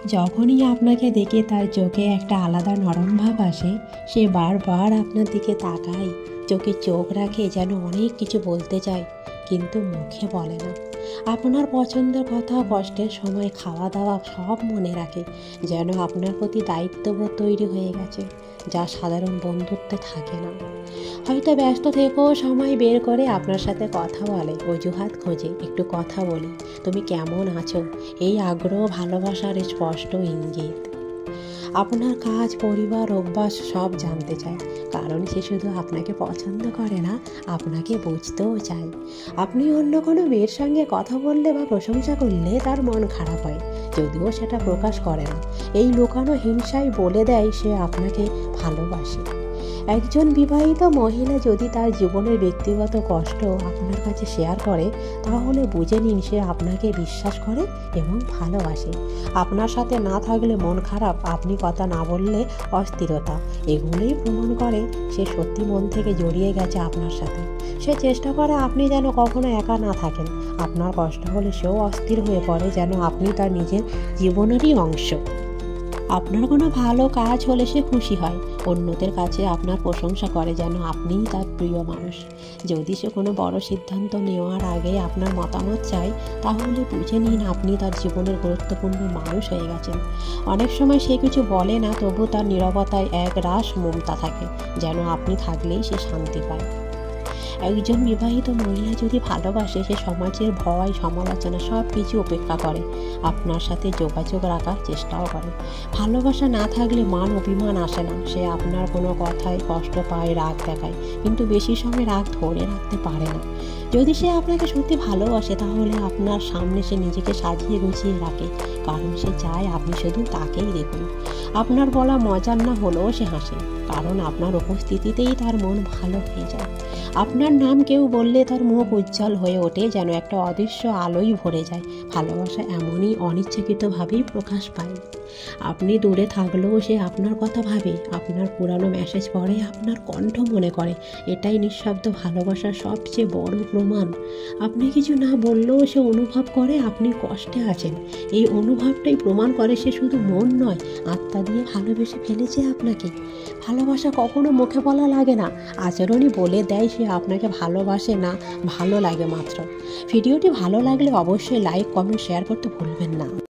যখনই আপনাকে দেখে তার চোখে একটা আলাদা নরম ভাব আসে, সে বারবার আপনার দিকে তাকায়, চোখে চোখ রাখে, যেন অনেক কিছু বলতে চায় কিন্তু মুখে বলে না। আপনার পছন্দের কথা, কষ্টের সময়, খাওয়া দাওয়া সব মনে রাখে, যেন আপনার প্রতি দায়িত্ববোধ তৈরি হয়ে গেছে, যা সাধারণ বন্ধুত্বে থাকে না। হয়তো ব্যস্ত থেকেও সময় বের করে আপনার সাথে কথা বলে, অজুহাত খোঁজে, একটু কথা বলি, তুমি কেমন আছো, এই আগ্রহ ভালোবাসার স্পষ্ট ইঙ্গিত। আপনার কাজ, পরিবার, অভ্যাস সব জানতে চায়, কারণ সে শুধু আপনাকে পছন্দ করে না, আপনাকে বুঝতেও চায়। আপনি অন্য কোনো মেয়ের সঙ্গে কথা বললে বা প্রশংসা করলে তার মন খারাপ হয়, যদিও সেটা প্রকাশ করে না। এই লুকানো হিংসাই বলে দেয় সে আপনাকে ভালোবাসে। একজন বিবাহিত মহিলা যদি তার জীবনের ব্যক্তিগত কষ্ট আপনার কাছে শেয়ার করে, তাহলে বুঝে নিন সে আপনাকে বিশ্বাস করে এবং ভালোবাসে। আপনার সাথে না থাকলে মন খারাপ, আপনি কথা না বললে অস্থিরতা, এগুলোই প্রমাণ করে সে সত্যি মন থেকে জড়িয়ে গেছে আপনার সাথে। সে চেষ্টা করে আপনি যেন কখনো একা না থাকেন। আপনার কষ্ট হলে সেও অস্থির হয়ে পড়ে, যেন আপনি তার নিজের জীবনেরই অংশ। আপনার কোনো ভালো কাজ হলে সে খুশি হয়, অন্যদের কাছে আপনার প্রশংসা করে, যেন আপনিই তার প্রিয় মানুষ। যদি সে কোনো বড় সিদ্ধান্ত নেওয়ার আগে আপনার মতামত চায়, তাহলে বুঝে নিন আপনি তার জীবনের গুরুত্বপূর্ণ মানুষ হয়ে গেছেন। অনেক সময় সে কিছু বলে না, তবু তার নীরবতায় এক রাশ মমতা থাকে, যেন আপনি থাকলেই সে শান্তি পায়। একজন বিবাহিত মহিলা যদি ভালোবাসে, সে সমাজের ভয়, সমালোচনা সব কিছু উপেক্ষা করে, আপনার সাথে যোগাযোগ রাখার চেষ্টাও করে। ভালোবাসা না থাকলে মান অভিমান আসে না, সে আপনার কোনো কথায় কষ্ট পায়, রাগ দেখায়, কিন্তু বেশি সময় রাগ ধরে রাখতে পারে না। যদি সে আপনাকে সত্যি ভালোবাসে, তাহলে আপনার সামনে সে নিজেকে সাজিয়ে গুছিয়ে রাখে, কারণ সে চায় আপনি শুধু তাকেই দেখুন। আপনার বলা মজার না হলেও সে হাসে, কারণ আপনার উপস্থিতিতেই তার মন ভালো হয়ে যায়। আপনার নাম কেউ বললে তার মুখ উজ্জ্বল হয়ে ওঠে, যেন একটা অদৃশ্য আলোই ভরে যায়। ভালোবাসা এমনই অনিচ্ছাকৃতভাবেই প্রকাশ পায়। আপনি দূরে থাকলেও সে আপনার কথা ভাবে, আপনার পুরানো মেসেজ পড়ে, আপনার কণ্ঠ মনে করে। এটাই নিঃশব্দ ভালোবাসার সবচেয়ে বড় প্রমাণ। আপনি কিছু না বললেও সে অনুভব করে আপনি কষ্টে আছেন। এই অনুভবটাই প্রমাণ করে সে শুধু মন নয়, আত্মা দিয়ে ভালোবেসে ফেলেছে আপনাকে। ভালোবাসা কখনো মুখে বলা লাগে না, আচরণই বলে দেয় সে আপনাকে ভালোবাসে না ভালো লাগে মাত্র। ভিডিওটি ভালো লাগলে অবশ্যই লাইক, কমেন্ট, শেয়ার করতে ভুলবেন না।